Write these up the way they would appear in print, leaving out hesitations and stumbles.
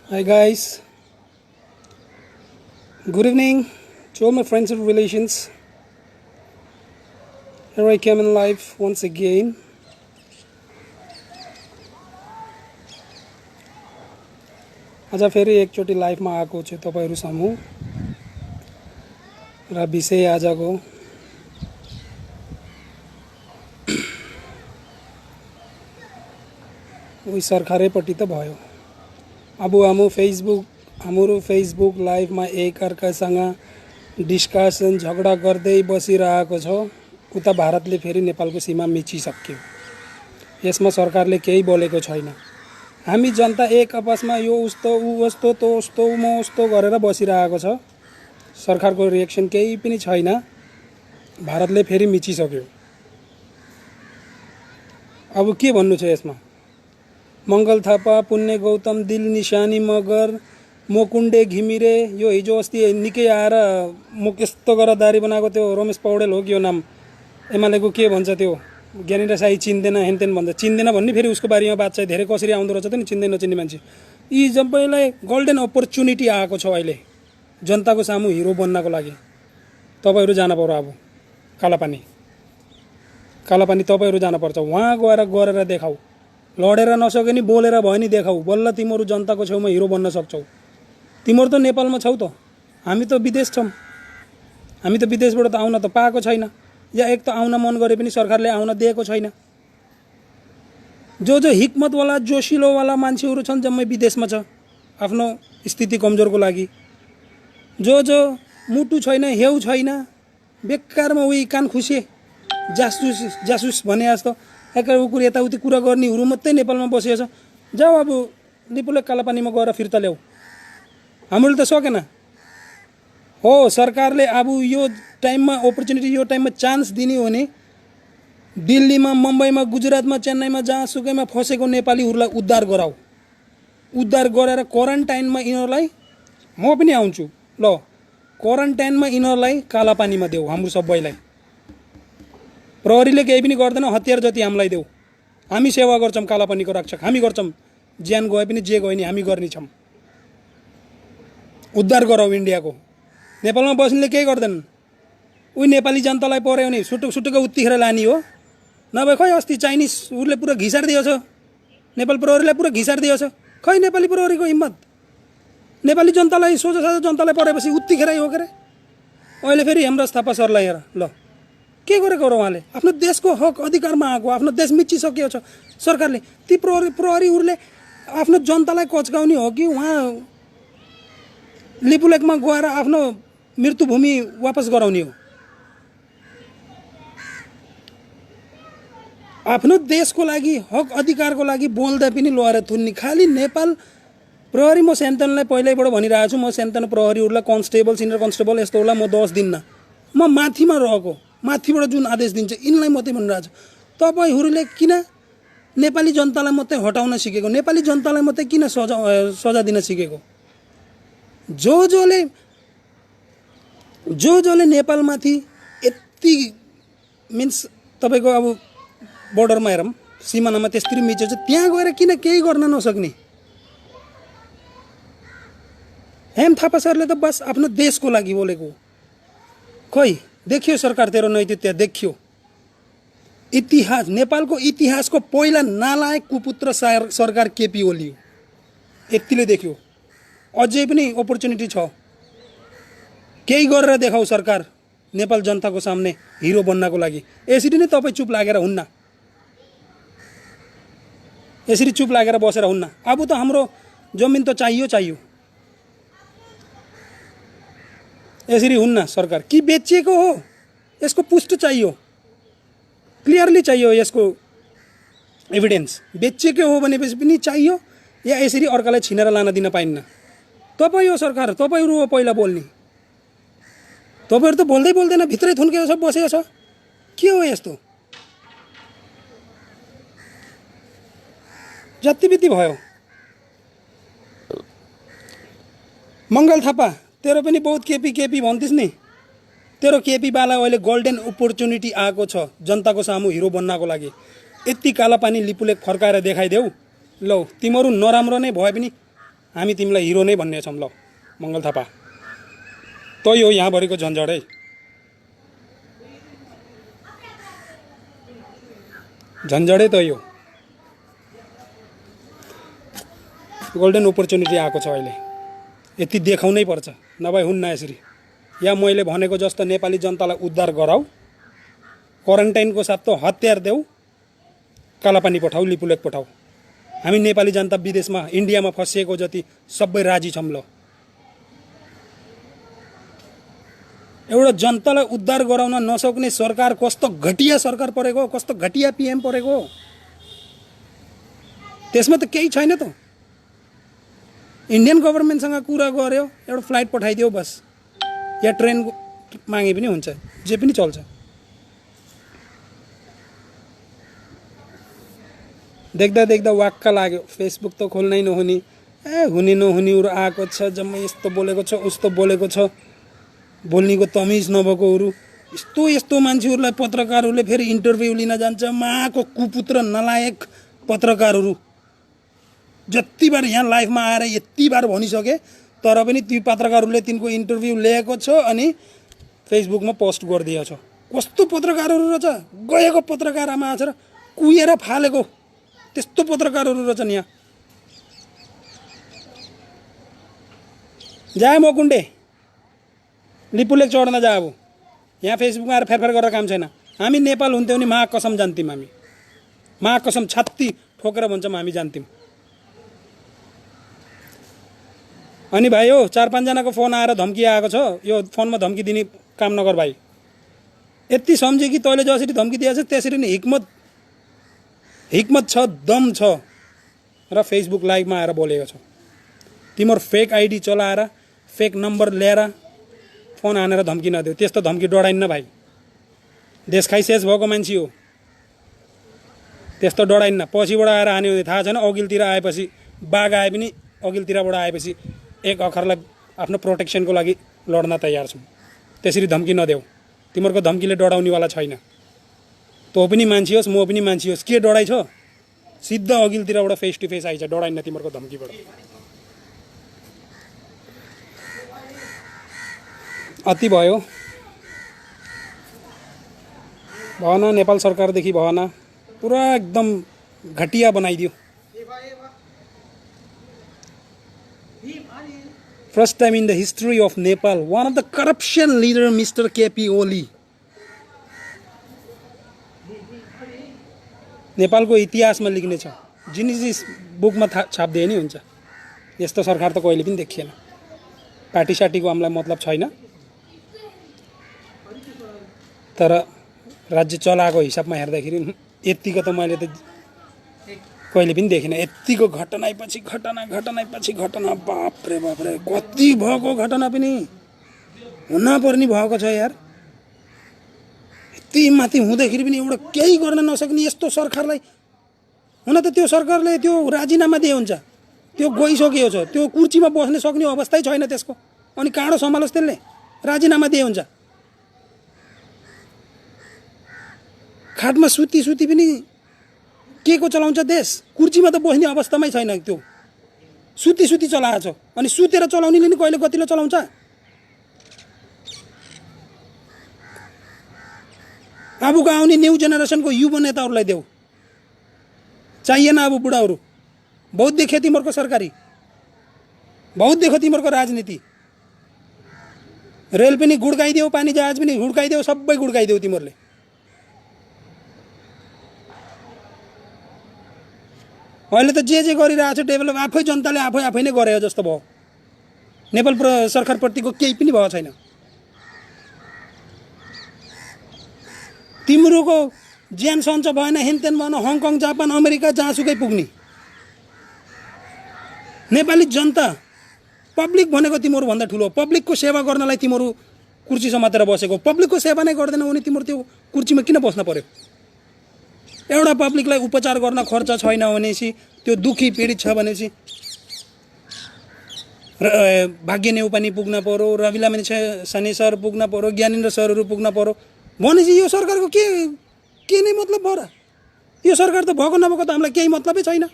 Hi guys, good evening to all my friends and relations. Here I came in live once again. आज फेरि एकचोटि लाइभमा आएको छु तपाईहरु सामु र विषय आजको उही सरकारैपट्टि त भयो। अब हाम्रो फेसबुक लाइभमा एकअर्कासँग डिस्कसन झगडा गर्दै बसिरहेको छ। उता भारतले फेरि नेपालको सीमा मिचिसक्यो। यसमा सरकारले केही बोलेको छैन। हामी जनता एक आपसमा यो उस्तो उ उस्तो तो उस्तो म उस्तो गरेर बसिरहेको छ। सरकारको रिएक्सन केही पनि छैन। भारतले फेरि मिचिसक्यो। अब के भन्नु छ यसमा? मंगल थापा, पुण्य गौतम, दिल निशानी मगर, मोकुण्डे घिमिरे, यो हिजो अस्ति निकै आएर मुख यस्तो गरेर दारी बनाएको त्यो रमेश पौडेल हो कि यो नाम एमालेको के भन्छ त्यो ज्ञानेन्द्र साई चिन्दैन हेनतेन भन्छ। चिन्दैन भन्ने फेरि उसको बारेमा बात चाहिँ धेरै कसरी आउँदो रहेछ त नि चिन्दैन नचिन्ने मान्छे। यी सबैलाई गोल्डन अपर्च्युनिटी आएको छ अहिले जनताको सामु हिरो बन्नको लागि। तपाईहरु जान पर्यो अब कालापानी तपाईहरु जान पर्छ। वहाँ गरेर देखाऊ। लडेर नसके नि बोलेर भयो नि देखाऊ। बल्ल तिमीहरु जनताको छेउमा हिरो बन्न सक्छौ। तिमीहरु त नेपालमा छौ त। हामी त विदेश छौं। हामी त विदेशबाट त आउन त पाएको छैन। या एक त आउन मन गरे पनि सरकारले आउन दिएको छैन। जो हिक्मत वाला जोशिलो वाला मान्छेहरु छन् जम्मै विदेशमा छ आफ्नो स्थिति कमजोरको लागि। जो मुटु छैन हेउ छैन बेकारमा उही कान खुसे जासुस भने जस्तो एकर उकुर यताउति कुरा गर्नेहरु मात्रै नेपालमा बसेछ। जाऊ अब लिपुले कालापानीमा गएर फिर्ता ल्याऊ। हामीले त सकेन। हो सरकारले अब यो टाइममा अपर्च्युनिटी यो टाइममा चान्स दिने हो भने दिल्लीमा, मुम्बईमा, गुजरातमा, चेन्नईमा जहाँसुकैमा फसेको नेपालीहरुलाई उद्धार गराऊ। उद्धार गरेर क्वारेन्टाइनमा यिनीहरुलाई म पनि आउँछु। ल क्वारेन्टाइनमा यिनीहरुलाई कालापानीमा देऊ हाम्रो सबैलाई। प्रहरीले केही पनि गर्दैन हतियार जति हामीलाई देऊ। हामी सेवा गर्छौं कालापानीको रक्षक हामी गर्छौं। ज्यान गए पनि जे गए नि हामी गर्ने छौं। उद्धार गराऊ इन्डियाको। नेपालमा बस्नेले केही गर्दैन। उही नेपाली जनतालाई पर्यो नि सुटुक उत्तिखेर लानी हो। नभए खै अस्ति चाइनिज उले पुरा घिसार दिएछ। नेपाल प्रहरीलाई पुरा घिसार दिएछ। खै नेपाली प्रहरीको हिम्मत। नेपाली जनतालाई सोझो जनतालाई परेपछि उत्तिखेरै हो के। अहिले फेरि हेमराज थापा सरलाई हेर ल के गरेको र उहाँले आफ्नो देशको हक अधिकारमा आएको आफ्नो देश मिचिसकेको छ। सरकारले ती प्रहरीहरुले आफ्नो जनतालाई कचकाउने हो कि उहाँ लिपुलेकमा गएर आफ्नो मृत्युभूमि वापस गराउने हो? आफ्नो देशको लागि हक अधिकारको लागि बोल्दा पनि लडेर थुन्नी खाली नेपाल प्रहरी। म सेन्टनलाई पहिल्यैबाट भनिरहेको छु। म सेन्टन प्रहरीहरुलाई कन्स्टेबल सिनियर कन्स्टेबल यस्तोलाई म 10 दिन्न। म माथिमा रहेको माथिबाट जुन आदेश दिन्छ यिनलाई मात्रै भनिरहेको छु। तपाईहरुले किन नेपाली जनतालाई मात्रै हटाउन सिकेको? नेपाली जनतालाई मात्रै किन सजा दिन सिकेको? जोले नेपालमाथि यति मिन्स तपाईको अब बोर्डरमा हेरौं सीमानामा त्यसरी मिचेछ त्यहाँ गएर किन केही गर्न नसक्ने? हेम थापा सरले त बस आफ्नो देशको लागि बोलेको। खै देखियो सरकार तेरो नैतिकता देखियो। इतिहास नेपालको इतिहासको पहिला नालायक कुपुत्र सरकार केपी ओली हो। यतिले देखियो। अझै पनि अपर्च्युनिटी छ। केही गरेर देखाऊ सरकार नेपाल जनताको सामने हिरो बन्नको लागि। यसरी नै तपाई चुप लागेर हुन्न। यसरी चुप लागेर बसेर हुन्न। अब त हाम्रो जमिन त चाहियो। यसरी हुन्न सरकार कि बेचिएको हो यसको पुष्टि चाहियो। क्लियरली चाहियो यसको एभिडेन्स। बेचिएको हो भनेपछि पनि चाहियो या यसरी अर्कालाई छिनेर लान दिन पाइन्न। तपाई हो सरकार तपाईहरु हो पहिला बोल्ने। तपाईहरु त बोल्दै बोल्दैन भित्रै थुन्केको छ बसेको छ। के हो यस्तो? जतिबिति भयो। मंगल थापा तेरो पनि बहुत केपी भन्थिस् नि। तेरो केपी बाला अहिले गोल्डन अपर्च्युनिटी आएको छ जनताको सामु हिरो बन्नको लागि। यति कालापानी लिपुलेक फर्काएर देखाइदेऊ। लौ तिमीहरु नराम्रो नै भए पनि हामी तिमीलाई हिरो नै भन्ने छौँ। ल मङ्गल थापा, तै हो यहाँभरिको झन्झडै। झन्झडै तै हो। गोल्डन अपर्च्युनिटी आएको छ अहिले, यति देखाउनै पर्छ, नभए हुन्न यसरी। या मैले भनेको जस्तो नेपाली जनतालाई उद्धार गराऊ, क्वारेन्टाइनको साथ त हतियार देऊ, कालापानी पठाऊ, लिपुलेक पठाऊ। हामी नेपाली जनता विदेशमा इन्डियामा फसिएको जति सबै राजी छौँ। ल एउटा जनतालाई उद्धार गराउन नसक्ने सरकार कस्तो घटिया सरकार परेको, कस्तो घटिया पिएम परेको। त्यसमा त केही छैन त। इन्डियन गभर्मेन्टसँग कुरा गर्यो, एउटा फ्लाइट पठाइदियो बस, या ट्रेन मागे पनि हुन्छ, जे पनि चल्छ। देख्दा देख्दा वाक्क लाग्यो। फेसबुक त खोल्नै नहुने, हुने नहुनेहरू आएको छ, जम्मै यस्तो बोलेको छ, उस्तो बोलेको छ, बोल्नेको तमिज नभएकोहरू, यस्तो यस्तो मान्छेहरूलाई पत्रकारहरूले फेरि इन्टरभ्यू लिन जान्छ। माको कुपुत्र नलायक पत्रकारहरू जति बार यहाँ लाइफमा आएर यति बार भनिसके, तर पनि ती पत्रकारहरूले तिनको इन्टरभ्यू लिएको छ अनि फेसबुकमा पोस्ट गरिदिएको छ। कस्तो पत्रकारहरू रहेछ, गएको पत्रकार आमा आएर कुहेर फालेको त्यस्तो पत्रकारहरू रहेछन् यहाँ। जा मकुण्डे, लिपुलेक चढ्न जा। अब यहाँ फेसबुकमा आएर फेरफेर गरेर काम छैन। हामी नेपाल हुन्थ्यौँ नि महाकसम जान्थ्यौँ, हामी महाकसम छात्ती ठोकेर भन्छौँ हामी जान्थ्यौँ। अनि भाइ हो 4-5 जनाको फोन आएर धम्की आएको छ, यो फोनमा धम्की दिने काम नगर भाइ। यति सम्झे कि तैँले जसरी धम्की दिएछ त्यसरी नै हिक्मत छ, दम छ र फेसबुक लाइभमा आएर बोलेको छ। तिम्रो फेक आइडी चलाएर फेक नम्बर ल्याएर फोन हानेर धम्की नदेऊ। त्यस्तो धम्की डराइन्न भाइ। देश खाइ शेष भएको मान्छे हो, त्यस्तो डराइन्न। पछिबाट आएर हान्यो भने थाहा छैन, अघिल्तिर आएपछि बाघ आए पनि अघिल्तिरबाट आएपछि एक अखरलाई आफ्नो प्रोटेक्सनको लागि लड्न तयार छौँ। त्यसरी धम्की नदेऊ। तिमीहरूको धम्कीले डराउनेवाला छैन। तँ पनि मान्छे होस्, म पनि मान्छे होस्, के डराइ छ? सिधा अघिल्तिरबाट फेस टु फेस आइछ, डराइन्न तिमीहरूको धम्कीबाट। अति भयो भएन, नेपाल सरकारदेखि भएन, पुरा एकदम घटिया बनाइदियो। First time in the history of Nepal, one of the corruption leader, Mr. KP Oli. नेपालको इतिहासमा लेख्ने छ, जिनिस बुकमा छाप्दिए नि हुन्छ। यस्तो सरकार त कहिले पनि देखिएन। पार्टी सार्टीको हामीलाई मतलब छैन, तर राज्य चलाएको हिसाबमा हेर्दाखेरि यतिको त मैले त कहिले पनि देखिनँ। यतिको घटनापछि घटना, बाप रे कति भएको घटना पनि हुन पर्ने भएको छ यार। यति माथि हुँदाखेरि पनि एउटा केही गर्न नसक्ने यस्तो सरकारलाई, हुन त त्यो सरकारले त्यो राजीनामा दिए हुन्छ, त्यो गइसकेको छ, त्यो कुर्सीमा बस्न सक्ने अवस्थै छैन त्यसको। अनि काँडो सम्हालोस् त्यसले, राजीनामा दिए हुन्छ। खाटमा सुती पनि के को चलाउँछ देश? कुर्सीमा त बस्ने अवस्थामै छैन, त्यो सुती चलाएको छ। अनि सुतेर चलाउनेले नि कहिले गतिलो चलाउँछ? अबको आउने न्यू जेनेरेसनको युवा नेताहरूलाई देऊ, चाहिएन अब बुढाहरू। बहुत देखे तिमीहरूको सरकारी, बहुत देखो तिमीहरूको राजनीति। रेल पनि गुड्काइदेऊ, पानी जहाज पनि हुड्काइदेऊ, सबै गुड्काइदेऊ तिमीहरूले। अहिले त जे गरिरहेको छ डेभलप आफै जनताले आफै नै गरे जस्तो भयो। नेपाल सरकारप्रतिको केही पनि भएको छैन। तिमीहरूको ज्यान सञ्च भएन, हेनतेन भएन, हङकङ, जापान, अमेरिका जहाँसुकै पुग्ने। नेपाली जनता पब्लिक भनेको तिमीहरू भन्दा ठुलो। पब्लिकको सेवा गर्नलाई तिमीहरू कुर्सी समातेर बसेको। पब्लिकको सेवा नै गर्दैनौ भने तिमीहरू त्यो कुर्सीमा किन बस्न पर्यो? एउटा पब्लिकलाई उपचार गर्न खर्च छैन भनेपछि, त्यो दुखी पीडित छ भनेपछि भाग्य नेउपानी पुग्न पर्यो, रविलामणि सने सर पुग्न पर्यो, ज्ञानेन्द्र सरहरू पुग्न पर्यो भनेपछि यो सरकारको के नै मतलब भयो र? यो सरकार त भएको नभएको त हामीलाई केही मतलबै छैन।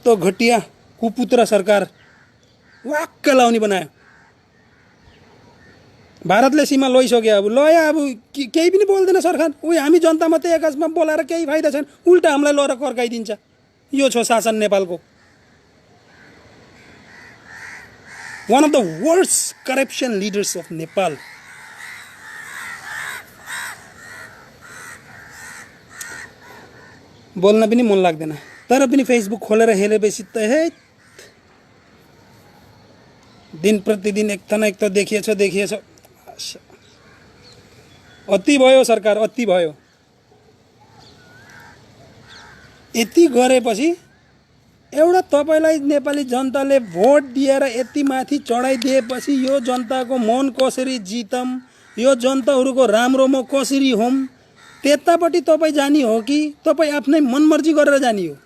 यस्तो घटिया कुपुत्र सरकार वाक्क लाउने बनायो। भारतले सीमा लैसक्यो, अब लयो, अब केही पनि बोल्दैन सरकार। उही हामी जनता मात्रै एकासमा बोलाएर केही फाइदा छैन, उल्टा हामीलाई लएर कर्काइदिन्छ। यो छ शासन नेपालको। One of the worst corruption leaders of Nepal. बोल्न पनि मन लाग्दैन, तर पनि फेसबुक खोलेर हेरेपछि त हे दिन प्रतिदिन एक त देखिएछ। अति भयो सरकार, अति भयो। यति गरेपछि एउटा तपाईलाई नेपाली जनताले भोट दिएर यति माथि चढाइदिएपछि यो जनताको मन कसरी जितम, यो जनताहरूको राम्रो म कसरी होम, त्यतापट्टि तपाईँ जानी हो कि तपाईँ आफ्नै मनमर्जी गरेर जानी हो?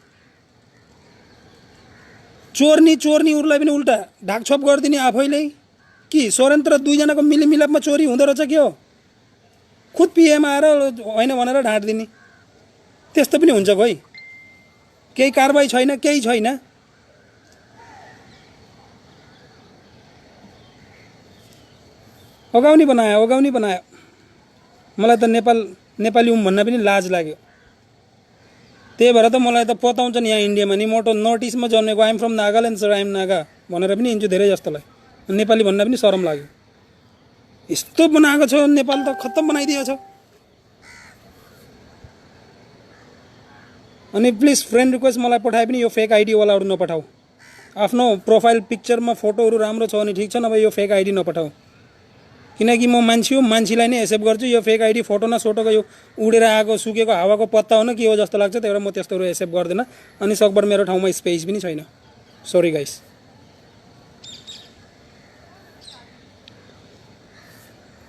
चोर्नीहरूलाई पनि उल्टा ढाकछोप गरिदिने आफैले कि स्वतन्त्र दुईजनाको मिलिमिलापमा चोरी हुँदो रहेछ के हो? खुद पिएम आएर होइन भनेर ढाँट्दिने, त्यस्तो पनि हुन्छ खोइ। केही कारबाही छैन, केही छैन। ओगाउनी बनायो। मलाई त नेपाली भन्न पनि लाज लाग्यो। त्यही भएर त मलाई त पताउँछन् यहाँ इन्डियामा नि, म त नर्थ इस्टमा जन्मेको, I'm from Nagaland sir, I'm Naga भनेर पनि हिँड्छु धेरै जस्तोलाई। नेपाली भन्न पनि शरम लाग्यो। यस्तो बनाएको छ नेपाल त, खत्तम बनाइदिएको छ। अनि प्लिज फ्रेन्ड रिक्वेस्ट मलाई पठाए पनि यो फेक आइडीवालाहरू नपठाऊ। आफ्नो प्रोफाइल पिक्चरमा फोटोहरू राम्रो छ भने ठिक छ, नभए यो फेक आइडी नपठाऊ। किनकि म मान्छे हो, मान्छेलाई नै एक्सेप्ट गर्छु। यो फेक आइडी फोटो न सोटोको यो उडेर आएको सुकेको हावाको पत्ता हो न के हो जस्तो लाग्छ, त्यही भएर म त्यस्तोहरू एक्सेप्ट गर्दिनँ। अनि सकभर मेरो ठाउँमा स्पेस पनि छैन। Sorry guys.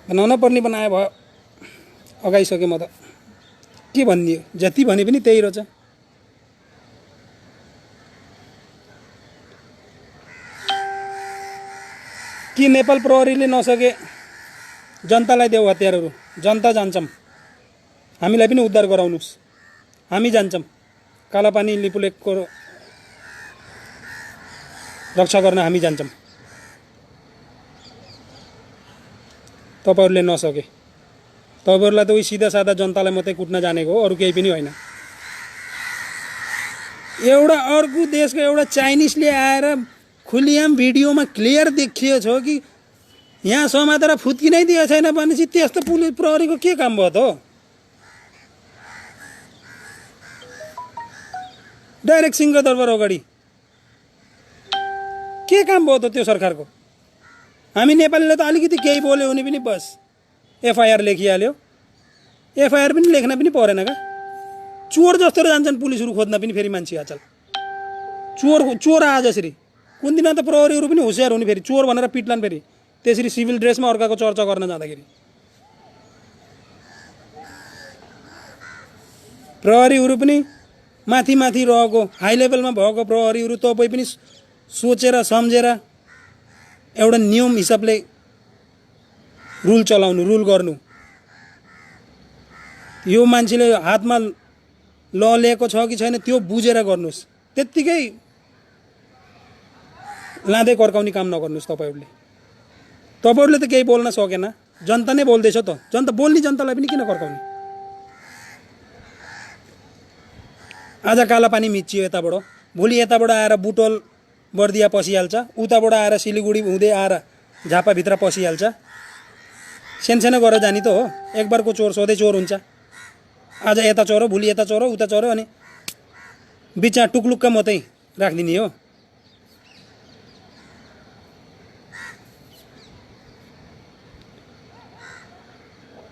बनाउन पर्ने बनाए भयो, अगाइसकेँ म त। के भनिदियो, जति भने पनि त्यही रहेछ। कि नेपाल प्रहरीले नसके जनतालाई देऊ हतियारहरू, जनता जान्छौँ, हामीलाई पनि उद्धार गराउनुहोस्, हामी जान्छौँ कालापानी लिपुलेकको रक्षा गर्न, हामी जान्छौँ। तपाईहरूले नसके, तपाईँहरूलाई त उही सिधा सादा जनतालाई मात्रै कुट्न जानेको हो, अरू केही पनि होइन। एउटा अर्को देशको एउटा चाइनिजले आएर खुलियाम भिडियोमा क्लियर देखिएको छ कि यहाँ समातेर फुत्किनै दिएको छैन भनेपछि त्यस्तो पुलिस प्रहरीको के काम भयो त? डाइरेक्ट सिंहदरबार अगाडि के काम भयो त त्यो सरकारको? हामी नेपालीले त अलिकति केही बोल्यो भने पनि बस एफआइआर लेखिहाल्यो। एफआइआर पनि लेख्न पनि परेन का? चोर जस्तो जान्छन् पुलिसहरू खोज्न पनि फेरि मान्छे आजकल। चोर आज जसरी कुन दिन त प्रहरीहरू पनि होसियार हुने, फेरि चोर भनेर पिट्लान्, फेरि त्यसरी सिभिल ड्रेसमा अर्काको चर्चा गर्न जाँदाखेरि। प्रहरीहरू पनि माथि रहेको हाई लेभलमा भएको प्रहरीहरू तपाईँ पनि सोचेर सम्झेर एउटा नियम हिसाबले रुल चलाउनु, रुल गर्नु। यो मान्छेले हातमा ल लिएको छ कि छैन त्यो बुझेर गर्नुहोस्। त्यत्तिकै लाँदै कर्काउने काम नगर्नुहोस्। तपाईँहरूले त केही बोल्न सकेन, जनता नै बोल्दैछ त। जनता बोल्ने जनतालाई पनि किन कर्काउने? आज कालापानी मिचियो यताबाट, भोलि यताबाट आएर बुटोल बर्दिया पसिहाल्छ, उताबाट आएर सिलिगुडी हुँदै आएर झापाभित्र पसिहाल्छ। सानसानो गरेर जाने त हो। एक बारको चोर सधैँ चोर हुन्छ। आज यता चोरो, भोलि यता चोरो, उता चोरो, अनि बिचमा टुक्लुक्क मात्रै राखिदिने हो।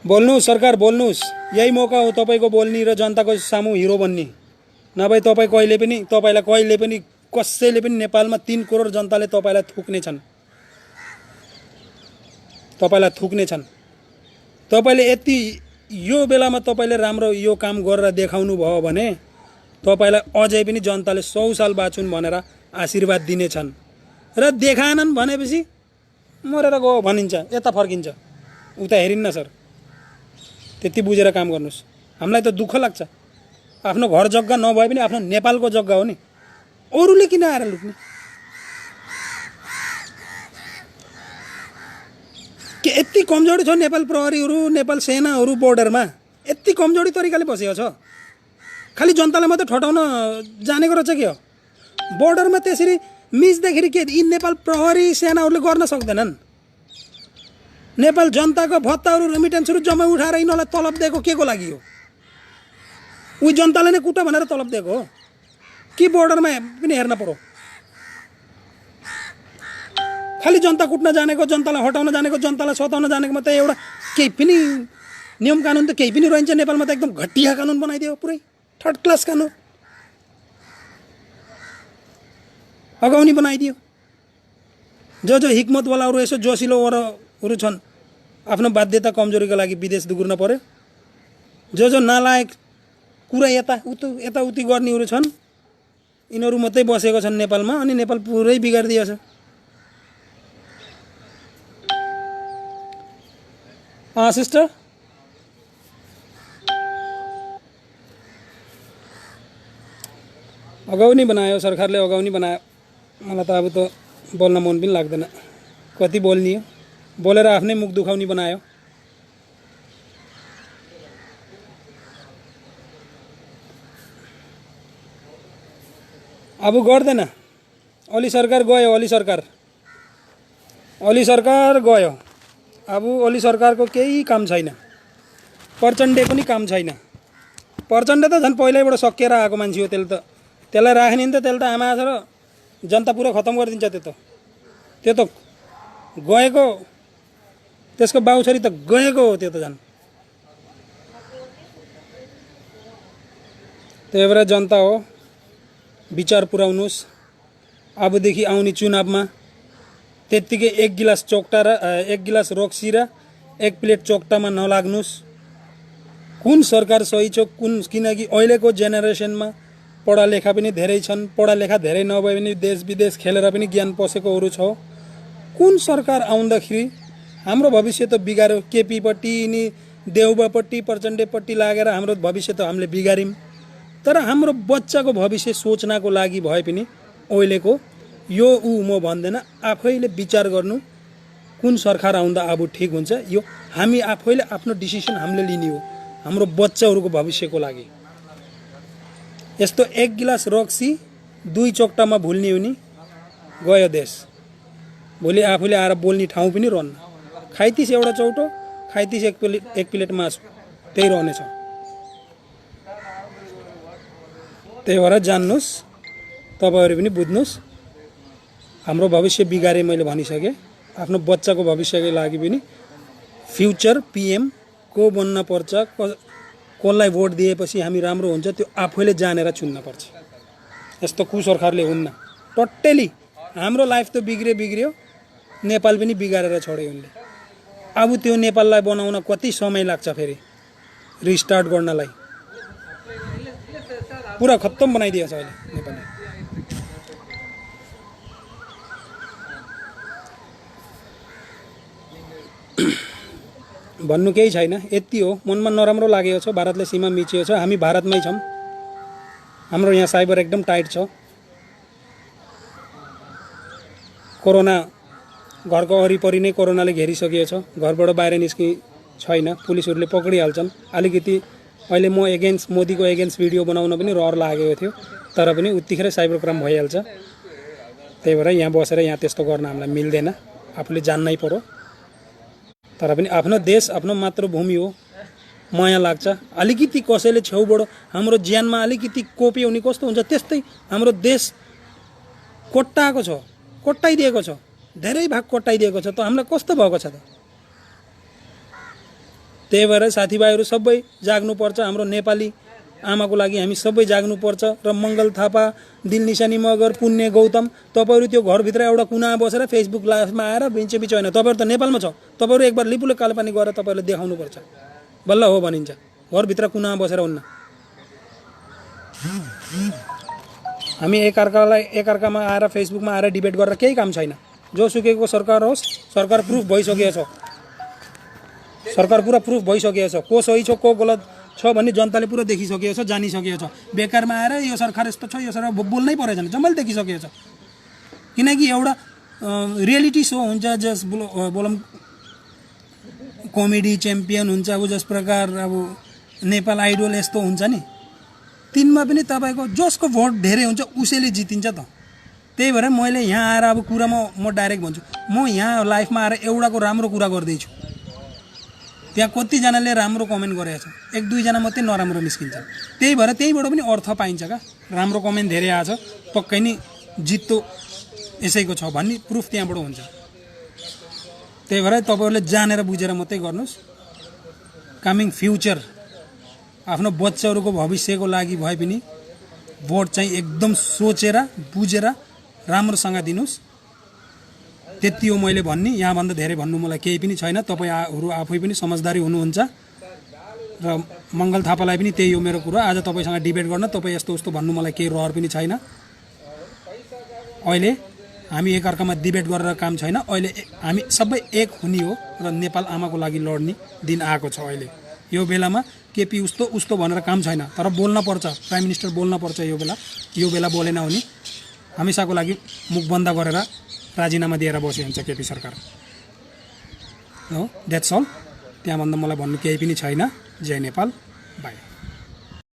बोल्नुहोस् सरकार, बोल्नुहोस्। यही मौका हो तपाईँको बोल्ने र जनताको सामु हिरो बन्ने। नभए तपाईँ तपाईँलाई कहिले पनि कसैले पनि नेपालमा 3 करोड जनताले तपाईँलाई थुक्ने छन्। तपाईँले यति यो बेलामा तपाईँले राम्रो यो काम गरेर देखाउनु भयो भने तपाईँलाई अझै पनि जनताले 100 साल बाँचुन् भनेर आशीर्वाद दिनेछन्। र देखाएनन् भनेपछि मरेर गयो भनिन्छ, यता फर्किन्छ, उता हेरिन्न सर। त्यति बुझेर काम गर्नुहोस्। हामीलाई त दुःख लाग्छ। आफ्नो घर जग्गा नभए पनि आफ्नो नेपालको जग्गा हो नि, अरूले किन आएर लुट्ने? के यति कमजोरी छ नेपाल प्रहरीहरू, नेपाल सेनाहरू बोर्डरमा यति कमजोरी तरिकाले बसेको छ? खालि जनतालाई मात्रै ठटाउन जानेको रहेछ के हो? बोर्डरमा त्यसरी मिच्दाखेरि के यी नेपाल प्रहरी सेनाहरूले गर्न सक्दैनन्? नेपाल जनताको भत्ताहरू रेमिटेन्सहरू जम्मै उठाएर यिनीहरूलाई तलब दिएको के को लागि हो? उही जनताले नै कुट भनेर तलब दिएको हो कि बोर्डरमा पनि हेर्न पर्यो? खालि जनता कुट्न जानेको, जनतालाई हटाउन जानेको, जनतालाई सताउन जानेको मात्रै एउटा केही पनि नियम कानुन त केही पनि रहन्छ नेपालमा त एकदम घटिया कानुन बनाइदियो, पुरै थर्ड क्लास कानुन अगाउनी बनाइदियो। जो हिक्मतवालाहरू यसो जोसिलोहरू छन् आफ्नो बाध्यता कमजोरीको लागि विदेश दुर्न पर्यो। जो नालायक कुरा यताउति गर्नेहरू छन् यिनीहरू मात्रै बसेको छन् नेपालमा, अनि नेपाल पुरै बिगारिदिएछ। सिस्टर अगाउनी बनायो सरकारले, अगाउनी बनायो। मलाई त अब त बोल्न मन पनि लाग्दैन, कति बोल्ने हो, बोलेर आफ्नै मुख दुखाउने बनायो। अब गर्दैन, ओली सरकार गयो, ओली सरकार गयो। अब ओली सरकारको केही काम छैन, प्रचण्डे पनि काम छैन। प्रचण्ड त झन् पहिल्यैबाट सकिएर आएको मान्छे हो, त्यसलाई राख्ने नि त त्यसले त आमा छ र जनता पुरा खत्तम गरिदिन्छ। त्यो त गएको, त्यसको बाउछोरी त गएको हो, त्यो त झन्। त्यही भएर जनता हो, विचार पुर्याउनुहोस्। अबदेखि आउने चुनावमा त्यत्तिकै एक गिलास रक्सी र एक प्लेट चोक्टामा नलाग्नुहोस्। कुन सरकार सही छ, किनकि अहिलेको जेनेरेसनमा पढालेखा पनि धेरै छन्, पढालेखा धेरै नभए पनि देश विदेश खेलेर पनि ज्ञान पसेकोहरू छ। कुन सरकार आउँदाखेरि हाम्रो भविष्य त बिगार्यो। केपीपट्टि नि देउबापट्टि प्रचण्डेपट्टि लागेर हाम्रो भविष्य त हामीले बिगार्यौँ। तर हाम्रो बच्चाको भविष्य सोच्नको लागि भए पनि अहिलेको यो म भन्दैन, आफैले विचार गर्नु कुन सरकार आउँदा अब ठिक हुन्छ। यो हामी आफैले आफ्नो डिसिसन हामीले लिने हो हाम्रो बच्चाहरूको भविष्यको लागि। यस्तो एक गिलास रक्सी 2 चोक्टामा भुल्ने हो नि गयो देश। भोलि आफूले आएर बोल्ने ठाउँ पनि रहन्न। खाइतिस एउटा चौटो, खाइतिस एक प्लेट मासु, त्यही रहनेछ। त्यही भएर जान्नुहोस्, तपाईँहरू पनि बुझ्नुहोस्, हाम्रो भविष्य बिगारे मैले भनिसकेँ। आफ्नो बच्चाको भविष्यको लागि पनि फ्युचर पिएम को बन्न पर्छ, कसलाई भोट दिएपछि हामी राम्रो हुन्छ, त्यो आफैले जानेर चुन्न पर्छ। यस्तो कुसरकारले हुन्न। टोटली हाम्रो लाइफ त बिग्रियो, नेपाल पनि बिगारेर छोड्यो उनले। अब त्यो नेपाललाई बनाउन कति समय लाग्छ फेरि रिस्टार्ट गर्नलाई? पुरा खत्तम बनाइदिएछ अहिले नेपालले। भन्नु केही छैन, यति हो। मनमा नराम्रो लागेको छ, भारतले सीमा मिचेको छ, हामी भारतमै छौँ, हाम्रो यहाँ साइबर एकदम टाइट छ। कोरोना घरको वरिपरि नै कोरोनाले घेरिसकेको छ, घरबाट बाहिर निस्कि छैन, पुलिसहरूले पक्रिहाल्छन्। अलिकति अहिले म मोदीको एगेन्स्ट भिडियो बनाउन पनि रहर लागेको थियो, तर पनि उत्तिखेर साइबर क्राइम भइहाल्छ। त्यही भएर यहाँ बसेर यहाँ त्यस्तो गर्न हामीलाई मिल्दैन, आफूले जान्नै पर्यो। तर पनि आफ्नो देश आफ्नो मातृभूमि हो, माया लाग्छ। अलिकति कसैले छेउबाट हाम्रो ज्यानमा अलिकति कोप्यो भने कस्तो हुन्छ, त्यस्तै हाम्रो देश कोट्टाएको छ, कोट्टाइदिएको छ, धेरै भाग कोट्टाइदिएको छ। त हामीलाई कस्तो भएको छ त? त्यही भएर साथीभाइहरू सबै जाग्नुपर्छ। हाम्रो नेपाली आमाको लागि हामी सबै जाग्नुपर्छ। र मङ्गल थापा, दिलनिशानी मगर, पुण्य गौतम, तपाईँहरू त्यो घरभित्र एउटा कुनामा बसेर फेसबुक लाइभमा आएर बिच होइन। तपाईँहरू त नेपालमा छ, तपाईँहरू एकबार लिपुले कालोपानी गएर तपाईँहरूले देखाउनुपर्छ, बल्ल हो भनिन्छ। घरभित्र कुनामा बसेर हुन्न। हामी एकअर्कामा आएर फेसबुकमा आएर डिबेट गरेर केही काम छैन। जोसुकैको सरकार होस्, सरकार प्रुफ भइसकेको छ, सरकार पुरा प्रुफ भइसकेको छ। को सही छ को गलत छ भन्ने जनताले पुरा देखिसकेको छ, जानिसकेको छ। बेकारमा आएर यो सरकार यस्तो छ, यो सरकार बोल्नै परेछ जम्मैले देखिसकेको छ। किनकि एउटा रियालिटी सो हुन्छ जस बोलौँ कमेडी च्याम्पियन हुन्छ, अब जस प्रकार अब नेपाल आइडल यस्तो हुन्छ नि, तिनमा पनि तपाईँको जसको भोट धेरै हुन्छ उसैले जितिन्छ त। त्यही भएर मैले यहाँ आएर अब कुरा म डाइरेक्ट भन्छु, म यहाँ लाइफमा आएर एउटाको राम्रो कुरा गर्दैछु। त्यहाँ कतिजनाले राम्रो कमेन्ट गरेको छ, 1-2 जना मात्रै नराम्रो निस्किन्छ। त्यही भएर त्यहीबाट पनि अर्थ पाइन्छ क्या, राम्रो कमेन्ट धेरै आएछ पक्कै नि जित्तो यसैको छ भन्ने प्रुफ त्यहाँबाट हुन्छ। त्यही भएर तपाईँहरूले जानेर बुझेर मात्रै गर्नुहोस्। कमिङ फ्युचर आफ्नो बच्चाहरूको भविष्यको लागि भए पनि भोट चाहिँ एकदम सोचेर बुझेर राम्रोसँग दिनुहोस्। त्यति हो मैले भन्ने, यहाँभन्दा धेरै भन्नु मलाई केही पनि छैन। तपाईँहरू आफै पनि समझदारी हुनुहुन्छ र मङ्गल थापालाई पनि त्यही हो मेरो कुरा। आज तपाईँसँग डिबेट गर्न तपाईँ यस्तो उस्तो भन्नु मलाई केही रहर पनि छैन। अहिले हामी एकअर्कामा डिबेट गरेर काम छैन। अहिले हामी सबै एक हुने हो र नेपाल आमाको लागि लड्ने दिन आएको छ। अहिले यो बेलामा केपी उस्तो भनेर काम छैन, तर बोल्न पर्छ, प्राइम मिनिस्टर बोल्न पर्छ। यो बेला बोलेन भने हमेसाको लागि मुख बन्द गरेर राजीनामा दिएर बसे हुन्छ केपी सरकार। हो, द्याट्स अल। त्यहाँभन्दा मलाई भन्नु केही पनि छैन। जय नेपाल, बाई।